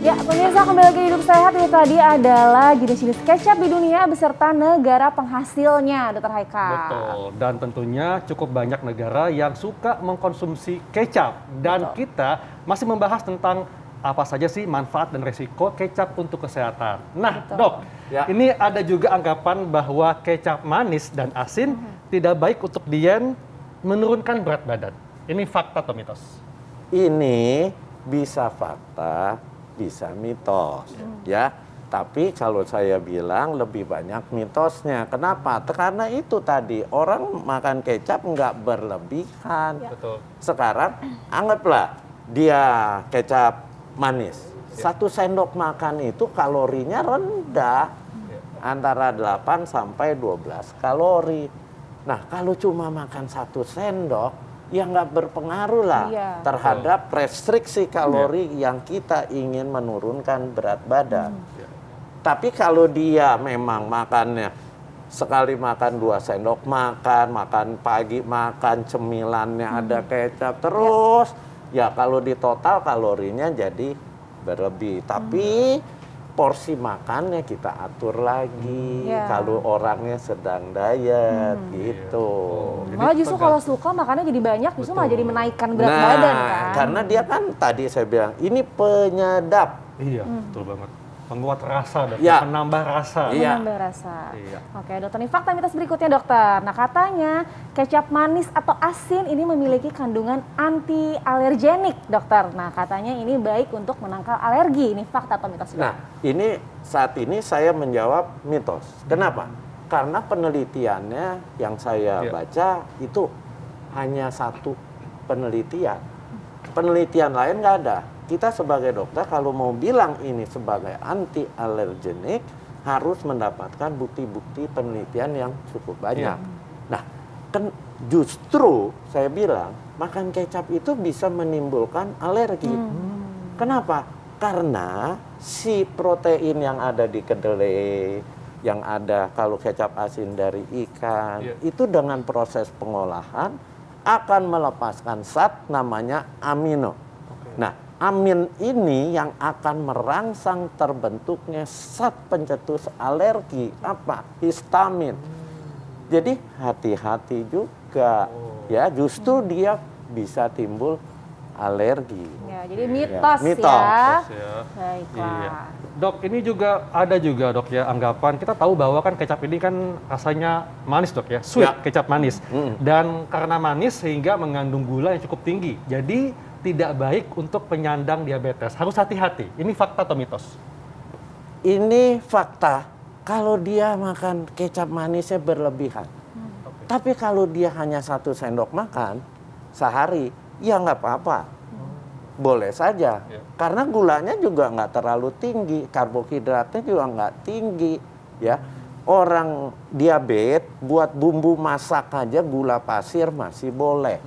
Ya, pemirsa kembali lagi hidup sehat. Itu tadi adalah jenis-jenis kecap di dunia beserta negara penghasilnya, Dr. Haikal. Betul, dan tentunya cukup banyak negara yang suka mengkonsumsi kecap. Dan Betul. kita masih membahas tentang apa saja sih manfaat dan resiko kecap untuk kesehatan. Nah, Betul. Dok, Ya. ini ada juga anggapan bahwa kecap manis dan asin tidak baik untuk diet menurunkan berat badan. Ini fakta atau mitos? Ini bisa fakta, bisa mitos, ya. Tapi kalau saya bilang lebih banyak mitosnya. Kenapa? Karena itu tadi orang makan kecap nggak berlebihan. Betul. Sekarang anggaplah dia kecap manis. 1 sendok makan itu kalorinya rendah, antara 8 sampai 12 kalori. Nah, kalau cuma makan 1 sendok, ya nggak berpengaruh lah Iya. terhadap restriksi kalori yang kita ingin menurunkan berat badan. Tapi kalau dia memang makannya sekali makan 2 sendok makan pagi makan cemilannya ada kecap terus, ya kalau di total kalorinya jadi berlebih. Tapi porsi makannya kita atur lagi kalau orangnya sedang diet gitu. Malah justru kalau suka makannya jadi banyak, justru malah jadi menaikkan berat badan kan. Karena dia kan tadi saya bilang ini penyedap. Iya, betul banget. Penguat rasa dan Ya. penambah rasa. Iya. Menambah rasa. Iya. Oke, dokter, ini fakta mitos berikutnya, dokter. Nah, katanya kecap manis atau asin ini memiliki kandungan anti alergenik, dokter. Nah, katanya ini baik untuk menangkal alergi. Ini fakta atau mitos, dokter? Nah, ini saat ini saya menjawab mitos. Kenapa? Karena penelitiannya yang saya baca itu hanya 1 penelitian. Penelitian lain nggak ada. Kita sebagai dokter kalau mau bilang ini sebagai anti alergenik harus mendapatkan bukti-bukti penelitian yang cukup banyak. Nah, kan justru saya bilang makan kecap itu bisa menimbulkan alergi. Kenapa? Karena si protein yang ada di kedelai, yang ada kalau kecap asin dari ikan, itu dengan proses pengolahan akan melepaskan zat namanya amino. Nah, amin ini yang akan merangsang terbentuknya zat pencetus alergi, apa? Histamin. Jadi hati-hati juga, ya justru dia bisa timbul alergi. Ya, jadi mitos, mitos. ya. Baiklah. Iya. Dok, ini juga ada juga dok ya anggapan, kita tahu bahwa kan kecap ini kan rasanya manis dok ya, sweet kecap manis. Dan karena manis sehingga mengandung gula yang cukup tinggi. Jadi tidak baik untuk penyandang diabetes. Harus hati-hati. Ini fakta atau mitos? Ini fakta kalau dia makan kecap manisnya berlebihan. Tapi kalau dia hanya 1 sendok makan sehari, ya nggak apa-apa. Boleh saja. Karena gulanya juga nggak terlalu tinggi, karbohidratnya juga nggak tinggi. Ya, orang diabetes buat bumbu masak aja gula pasir masih boleh.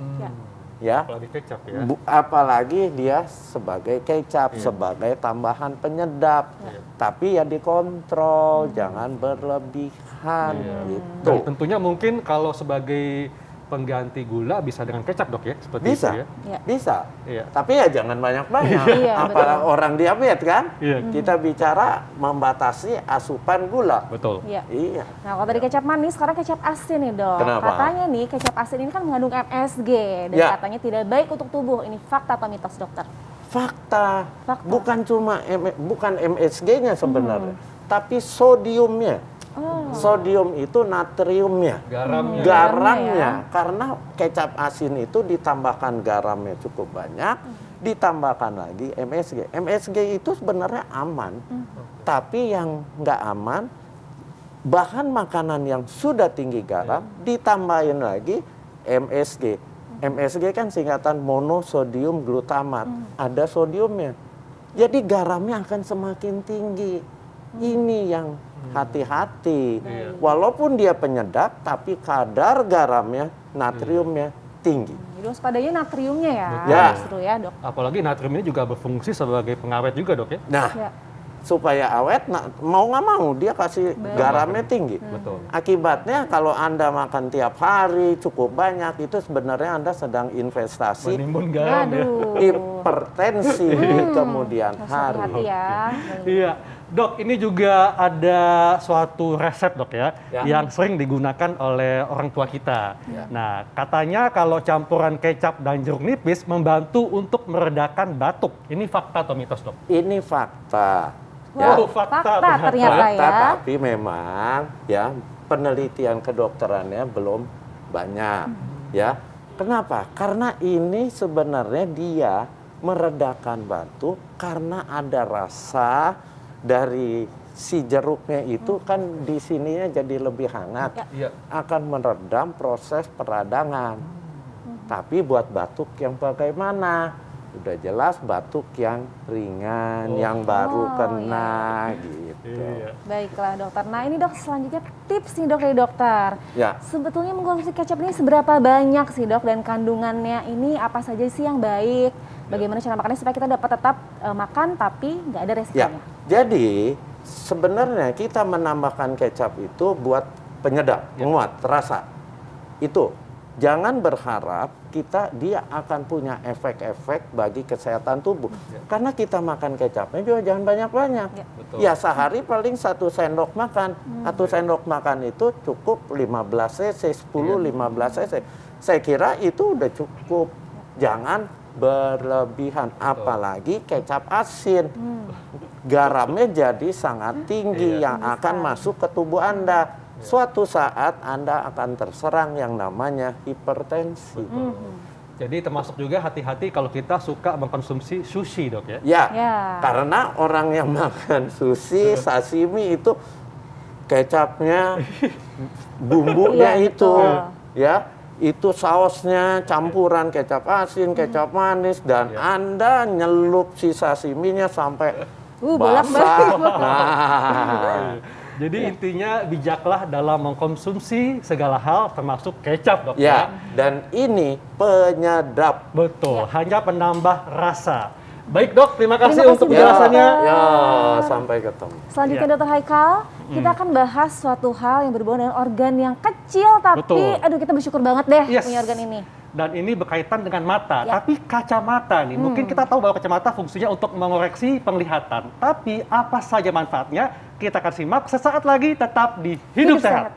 Ya, Apalagi kecap ya. apalagi dia sebagai kecap, sebagai tambahan penyedap. Tapi ya dikontrol, jangan berlebihan gitu. Dan tentunya mungkin kalau sebagai pengganti gula bisa dengan kecap dok ya, seperti Bisa, itu ya. bisa. Iya. Tapi ya jangan banyak-banyak. Iya, Apalagi orang diabetes kan, Iya. kita bicara membatasi asupan gula. Betul. Iya. Iya. Nah, kalau tadi kecap manis, sekarang kecap asin nih, dok. Kenapa? Katanya nih, kecap asin ini kan mengandung MSG. Dan katanya tidak baik untuk tubuh. Ini fakta atau mitos, dokter? Fakta. Fakta. Bukan cuma bukan MSG-nya sebenarnya, tapi sodiumnya. Sodium itu natriumnya. Garamnya. Karena kecap asin itu ditambahkan garamnya cukup banyak, ditambahkan lagi MSG. MSG itu sebenarnya aman, tapi yang nggak aman, bahan makanan yang sudah tinggi garam, ditambahin lagi MSG. MSG kan singkatan monosodium glutamat, ada sodiumnya. Jadi garamnya akan semakin tinggi. Ini yang hati-hati. Walaupun dia penyedap, tapi kadar garamnya, natriumnya tinggi. Jadi waspadanya natriumnya ya, Ya. justru ya, dok. Apalagi natrium ini juga berfungsi sebagai pengawet juga dok ya. Nah, Ya. supaya awet, mau nggak mau dia kasih garamnya tinggi. Betul. Akibatnya kalau Anda makan tiap hari cukup banyak, itu sebenarnya Anda sedang investasi Menimbun garam ya. Aduh. hipertensi di kemudian Harus hari. hati-hati ya. Iya, dok, ini juga ada suatu resep dok ya, Ya. yang sering digunakan oleh orang tua kita. Nah, katanya kalau campuran kecap dan jeruk nipis membantu untuk meredakan batuk. Ini fakta atau mitos dok? Ini fakta. Wow, Ya. fakta Fakta ternyata Fakta, ya. tapi memang ya penelitian kedokterannya belum banyak. Ya, kenapa? Karena ini sebenarnya dia meredakan batuk karena ada rasa dari si jeruknya itu kan di sininya jadi lebih hangat, Iya. akan meredam proses peradangan. Tapi buat batuk yang bagaimana? Udah jelas batuk yang ringan, yang baru kena gitu. Iya. Baiklah dokter. Nah ini dok selanjutnya tips nih dok dari dokter. Ya. Sebetulnya mengkonsumsi kecap ini seberapa banyak sih dok dan kandungannya ini apa saja sih yang baik? Bagaimana cara makannya supaya kita dapat tetap makan tapi nggak ada Ya, resikonya? jadi sebenarnya kita menambahkan kecap itu buat penyedap, penguat rasa. Itu jangan berharap dia akan punya efek-efek bagi kesehatan tubuh. Karena kita makan kecapnya juga jangan banyak-banyak. Betul. Ya sehari paling 1 sendok makan. 1 sendok makan itu cukup 15 cc, 10-15 cc. Saya kira itu udah cukup. Jangan berlebihan, apalagi kecap asin. Garamnya jadi sangat tinggi yang akan masuk ke tubuh Anda. Suatu saat Anda akan terserang yang namanya hipertensi. Jadi termasuk juga hati-hati kalau kita suka mengkonsumsi sushi dok ya. Ya, Ya. karena orang yang makan sushi, sashimi itu kecapnya, bumbunya Iya, itu, betul. ya, itu sausnya campuran kecap asin, kecap manis, dan Anda nyelup si sashiminya sampai basah. Nah, Jadi intinya bijaklah dalam mengkonsumsi segala hal termasuk kecap dok ya, dan ini penyedap. Betul, hanya penambah rasa. Baik dok, terima kasih Terima untuk kasih, penjelasannya. Ya, sampai ketemu. Selanjutnya dokter Haikal, kita akan bahas suatu hal yang berhubungan dengan organ yang kecil tapi Betul. aduh kita bersyukur banget deh Yes. punya organ ini. Dan ini berkaitan dengan mata, Ya. tapi kacamata nih. Mungkin kita tahu bahwa kacamata fungsinya untuk mengoreksi penglihatan. Tapi apa saja manfaatnya? Kita akan simak sesaat lagi, tetap di Hidup Sehat.